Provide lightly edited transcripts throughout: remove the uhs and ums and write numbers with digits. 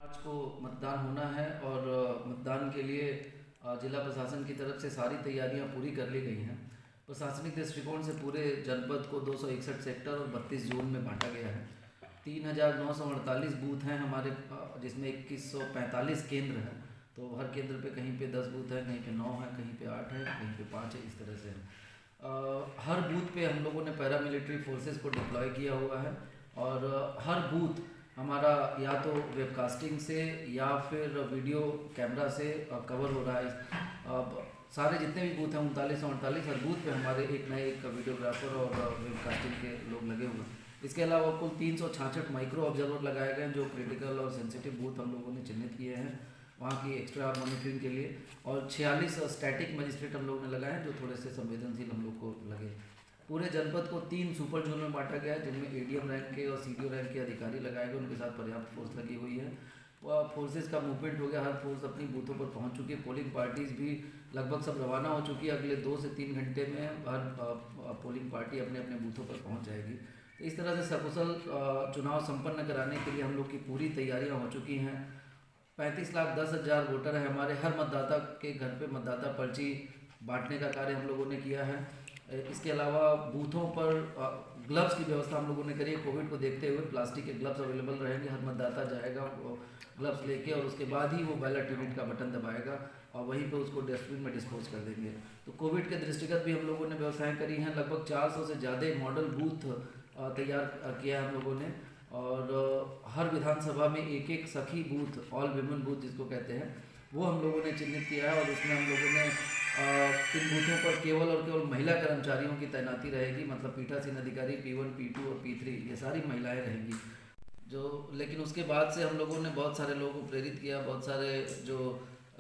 आज को मतदान होना है और मतदान के लिए जिला प्रशासन की तरफ से सारी तैयारियां पूरी कर ली गई हैं। प्रशासनिक दृष्टिकोण से पूरे जनपद को 261 सेक्टर और 32 जोन में बांटा गया है। 3,948 बूथ हैं हमारे, जिसमें 2145 केंद्र हैं। तो हर केंद्र पे कहीं पे 10 बूथ हैं, कहीं पे 9 हैं, कहीं पे 8 है, कहीं पे 5 है, इस तरह से है। हर बूथ पे हम लोगों ने पैरामिलिट्री फोर्सेस को डिप्लॉय किया हुआ है और हर बूथ हमारा या तो वेबकास्टिंग से या फिर वीडियो कैमरा से कवर हो रहा है। अब सारे जितने भी बूथ हैं 3948, हर बूथ पे हमारे एक वीडियोग्राफर और वेबकास्टिंग के लोग लगे हुए हैं। इसके अलावा कुल 366 माइक्रो ऑब्जर्वर लगाए गए हैं, जो क्रिटिकल और सेंसिटिव बूथ हम लोगों ने चिन्हित किए हैं वहाँ की एक्स्ट्रा मॉनिटरिंग के लिए। और 46 स्टैटिक मजिस्ट्रेट हम लोग ने लगाए हैं, जो थोड़े से संवेदनशील हम लोग को लगे। पूरे जनपद को 3 सुपर जोन में बांटा गया है, जिनमें एडीएम रैंक के और सीडीओ रैंक के अधिकारी लगाए गए, उनके साथ पर्याप्त फोर्स लगी हुई है। वह फोर्सेस का मूवमेंट हो गया, हर फोर्स अपनी बूथों पर पहुंच चुकी है। पोलिंग पार्टीज भी लगभग सब रवाना हो चुकी है। अगले 2 से 3 घंटे में हर पोलिंग पार्टी अपने अपने बूथों पर पहुंच जाएगी। तो इस तरह से सकुशल चुनाव संपन्न कराने के लिए हम लोग की पूरी तैयारियाँ हो चुकी हैं। 35,10,000 वोटर है हमारे। हर मतदाता के घर पे मतदाता पर्ची बांटने का कार्य हम लोगों ने किया है। इसके अलावा बूथों पर ग्लव्स की व्यवस्था हम लोगों ने करी है। कोविड को देखते हुए प्लास्टिक के ग्लव्स अवेलेबल रहेंगे। हर मतदाता जाएगा वो ग्लव्स लेके और उसके बाद ही वो बैलेट यूनिट का बटन दबाएगा और वहीं पे उसको डस्टबिन में डिस्पोज कर देंगे। तो कोविड के दृष्टिगत भी हम लोगों ने व्यवस्थाएं करी हैं। लगभग 400 से ज़्यादा मॉडल बूथ तैयार किया है हम लोगों ने। और हर विधानसभा में एक एक सखी बूथ, ऑल विमेन बूथ जिसको कहते हैं, वो हम लोगों ने चिन्हित किया है। और उसमें हम लोगों ने इन बूथों पर केवल और केवल महिला कर्मचारियों की तैनाती रहेगी। मतलब पीठासीन अधिकारी P1, P2 और P3 ये सारी महिलाएं रहेंगी। जो लेकिन उसके बाद से हम लोगों ने बहुत सारे लोगों को प्रेरित किया। बहुत सारे जो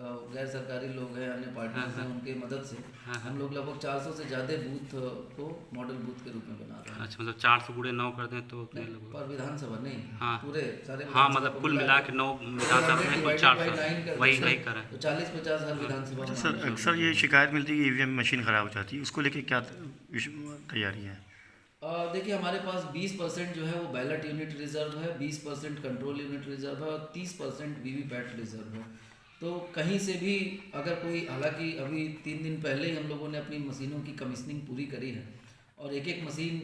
गैर सरकारी लोग हैं, अन्य पार्टियों से, उनके मदद से हम लोग लगभग 400 से ज़्यादा बूथ को मॉडल बूथ के रूप में बना रहे हैं। अच्छा, मतलब 400 गुणे 9 कर दें तो उतने लोग? पर विधानसभा नहीं, हाँ पूरे सारे हाँ, मतलब कुल मिला के 9 विधानसभा में कुल 400, वही करें तो 40-50 हर विधानसभा में। सर, अक्सर ये शिकायत मिलती है कि ईवीएम मशीन ख़राब हो जाती है, उसको लेके क्या तैयारी है? देखिए, हमारे पास 20% जो है वो बैलेट यूनिट रिजर्व है, 20% कंट्रोल यूनिट रिजर्व है और 30% वीवीपैट रिजर्व है। तो कहीं से भी अगर कोई, हालांकि अभी 3 दिन पहले ही हम लोगों ने अपनी मशीनों की कमीशनिंग पूरी करी है और एक एक मशीन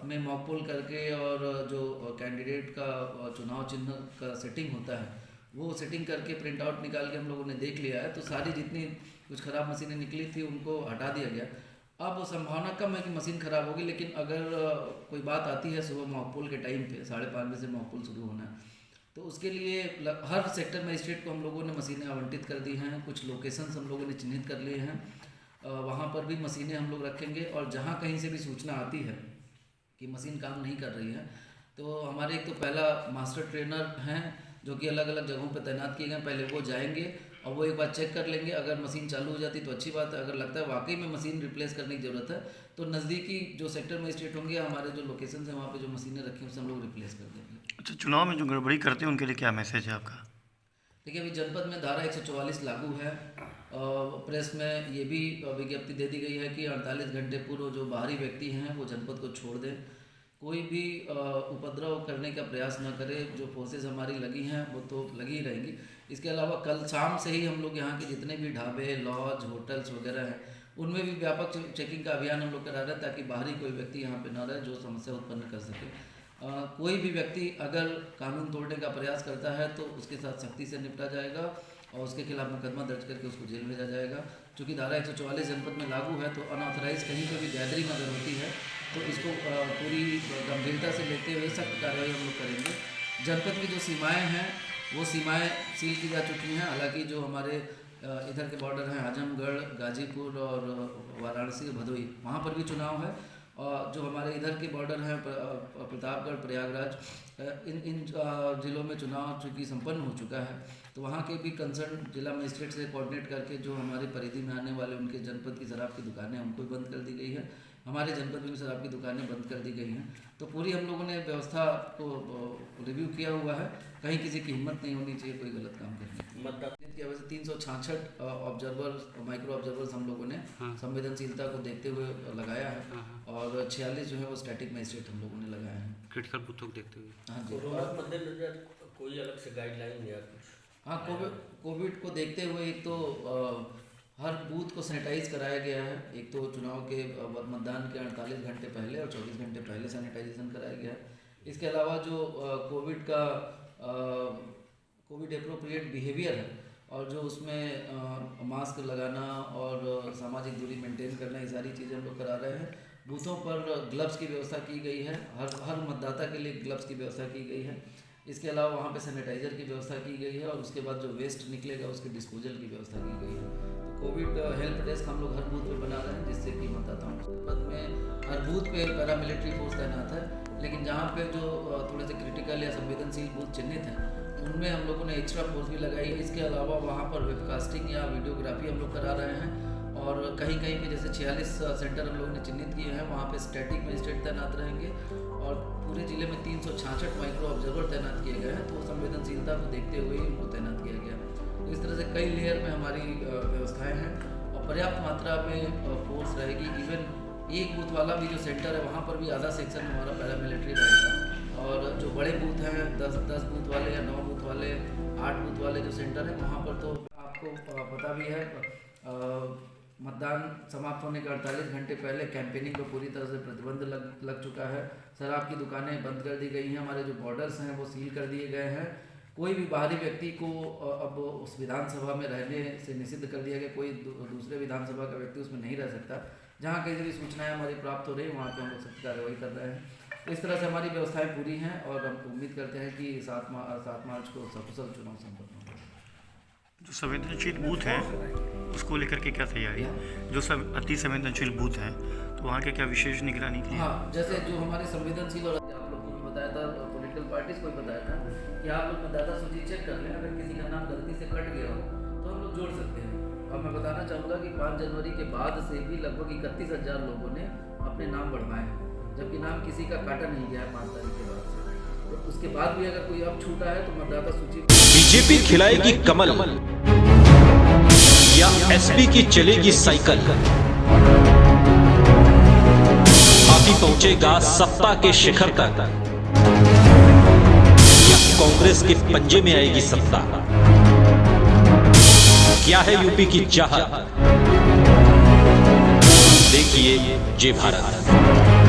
में मॉक पोल करके और जो कैंडिडेट का चुनाव चिन्ह का सेटिंग होता है वो सेटिंग करके प्रिंट आउट निकाल के हम लोगों ने देख लिया है। तो सारी जितनी कुछ ख़राब मशीनें निकली थी उनको हटा दिया गया। अब संभावना कम है कि मशीन ख़राब होगी, लेकिन अगर कोई बात आती है सुबह मॉक पोल के टाइम पे 5:30 बजे से मॉक पोल शुरू होना है, तो उसके लिए हर सेक्टर मजिस्ट्रेट को हम लोगों ने मशीनें आवंटित कर दी हैं। कुछ लोकेशंस हम लोगों ने चिन्हित कर लिए हैं, वहाँ पर भी मशीनें हम लोग रखेंगे। और जहाँ कहीं से भी सूचना आती है कि मशीन काम नहीं कर रही है, तो हमारे एक तो पहला मास्टर ट्रेनर हैं जो कि अलग अलग जगहों पर तैनात किए गए। पहले वो जाएंगे और वो एक बार चेक कर लेंगे। अगर मशीन चालू हो जाती तो अच्छी बात है। अगर लगता है वाकई में मशीन रिप्लेस करने की ज़रूरत है तो नज़दीकी जो सेक्टर मजिस्ट्रेट होंगे, हमारे जो लोकेशन है वहाँ पे जो मशीनें रखी हैं उसे हम लोग रिप्लेस कर देंगे। अच्छा, चुनाव में जो गड़बड़ी करते हैं उनके लिए क्या मैसेज है आपका? देखिए, अभी जनपद में धारा 144 लागू है। प्रेस में ये भी विज्ञप्ति दे दी गई है कि 48 घंटे पूर्व जो बाहरी व्यक्ति हैं वो जनपद को छोड़ दें। कोई भी उपद्रव करने का प्रयास न करे। जो फोर्सेस हमारी लगी हैं वो तो लगी ही रहेंगी। इसके अलावा कल शाम से ही हम लोग यहाँ के जितने भी ढाबे, लॉज, होटल्स वगैरह हैं उनमें भी व्यापक चेकिंग का अभियान हम लोग करा रहे हैं, ताकि बाहरी कोई व्यक्ति यहाँ पे न रहे जो समस्या उत्पन्न कर सके। कोई भी व्यक्ति अगर कानून तोड़ने का प्रयास करता है तो उसके साथ सख्ती से निपटा जाएगा और उसके खिलाफ मुकदमा दर्ज करके उसको जेल भेजा जाएगा। चूँकि धारा 144 जनपद में लागू है, तो अनऑथराइज कहीं पर भी गैदरिंग अगर होती है तो इसको पूरी गंभीरता से लेते हुए सख्त कार्रवाई हम लोग करेंगे। जनपद की जो सीमाएं हैं वो सीमाएं सील की जा चुकी हैं। हालांकि जो हमारे इधर के बॉर्डर हैं आजमगढ़, गाजीपुर और वाराणसी, भदोई, वहाँ पर भी चुनाव है। और जो हमारे इधर के बॉर्डर हैं प्रतापगढ़, प्रयागराज, इन ज़िलों में चुनाव चूँकि संपन्न हो चुका है, तो वहाँ के भी कंसर्न जिला मजिस्ट्रेट से कोऑर्डिनेट करके जो हमारे परिधि में आने वाले उनके जनपद की शराब की दुकानें उनको भी बंद कर दी गई है। हमारे जनपद में भी शराब की दुकानें बंद कर दी गई हैं। तो पूरी हम लोगों ने व्यवस्था को रिव्यू किया हुआ है। कहीं किसी की हिम्मत नहीं होनी चाहिए कोई गलत काम करने की। मतदान की वजह से 366 ऑब्जर्वर्स, माइक्रो ऑब्जर्वर्स हम लोगों ने संवेदनशीलता को देखते हुए लगाया है। और 46 जो है वो स्टैटिक मजिस्ट्रेट हम लोगों ने लगाए हैं क्रिटिकल बूथों को देखते हुए। हाँ जी। कोरोना के मद्देनजर कोई अलग से गाइडलाइन या कुछ? हाँ, कोविड को देखते हुए एक तो हर बूथ को सैनिटाइज कराया गया है। एक तो चुनाव के मतदान के 48 घंटे पहले और 24 घंटे पहले सैनिटाइजेशन कराया गया है। इसके अलावा जो कोविड एप्रोप्रिएट बिहेवियर है और जो उसमें मास्क लगाना और सामाजिक दूरी मेंटेन करना, ये सारी चीज़ें हम लोग करा रहे हैं। बूथों पर ग्लव्स की व्यवस्था की गई है, हर मतदाता के लिए ग्लव्स की व्यवस्था की गई है। इसके अलावा वहाँ पे सैनिटाइज़र की व्यवस्था की गई है और उसके बाद जो वेस्ट निकलेगा उसके डिस्पोजल की व्यवस्था की गई है। तो कोविड हेल्प डेस्क हम लोग हर बूथ पे बना रहे हैं, जिससे कि मतदाताओं को पद में हर बूथ पे पैरामिलिट्री फोर्स तैनात है। लेकिन जहाँ पे जो थोड़े से क्रिटिकल या संवेदनशील बूथ चिन्हित हैं, उनमें हम लोगों ने एक्स्ट्रा फोर्स भी लगाई है। इसके अलावा वहाँ पर वेबकास्टिंग या वीडियोग्राफी हम लोग करा रहे हैं और कहीं कहीं पे जैसे 46 सेंटर हम लोगों ने चिन्हित किए हैं, वहाँ पे स्टैटिक मजिस्ट्रेट तैनात रहेंगे और पूरे ज़िले में 366 माइक्रो ऑब्जर्वर तैनात किए गए हैं। तो संवेदनशीलता को देखते हुए ही उनको तैनात किया गया। तो इस तरह से कई लेयर में हमारी व्यवस्थाएँ हैं और पर्याप्त मात्रा में फोर्स रहेगी। इवन एक बूथ वाला भी जो सेंटर है, वहाँ पर भी आधा सेक्शन हमारा पैरामिलिट्री रहेगा और जो बड़े बूथ हैं 10 बूथ वाले या 9 बूथ वाले, 8 बूथ वाले जो सेंटर हैं, वहाँ पर तो आपको पता भी है मतदान समाप्त होने के 48 घंटे पहले कैंपेनिंग को पूरी तरह से प्रतिबंध लग चुका है। शराब की दुकानें बंद कर दी गई हैं, हमारे जो बॉर्डर्स हैं वो सील कर दिए गए हैं। कोई भी बाहरी व्यक्ति को अब उस विधानसभा में रहने से निषिद्ध कर दिया गया। कोई दूसरे विधानसभा का व्यक्ति उसमें नहीं रह सकता। जहाँ कहीं भी सूचनाएं हमारी प्राप्त हो रही है, वहाँ पर हम लोग सख्त कार्रवाई कर रहे हैं। तो इस तरह से हमारी व्यवस्थाएं पूरी हैं और हम उम्मीद करते हैं कि 7 मार्च को सकुशल चुनाव संपन्न होगा। जो संवेदनशील बूथ हैं उसको लेकर के क्या तैयारी है? जो सब अति संवेदनशील बूथ हैं तो वहाँ के क्या विशेष निगरानी की? हाँ, जैसे जो हमारे संवेदनशील और आप लोगों को बताया था, पॉलिटिकल पार्टीज को बताया था कि आप लोग मतदाता सूची चेक कर लें, अगर किसी का नाम गलती से कट गया हो तो हम लोग जोड़ सकते हैं। और मैं बताना चाहूँगा कि 5 जनवरी के बाद से भी लगभग 31,000 लोगों ने अपने नाम बढ़वाए हैं, जबकि नाम किसी का काटा नहीं गया है 5 तारीख के बाद से। तो उसके बाद भी अगर कोई अब छूटा है तो मतदाता सूची बीजेपी खिलाएगी कमल या एसपी की चलेगी साइकिल, बाकी पहुंचेगा सत्ता के शिखर तक या कांग्रेस के पंजे में आएगी सत्ता। क्या है यूपी की चाहत, देखिए जय भारत।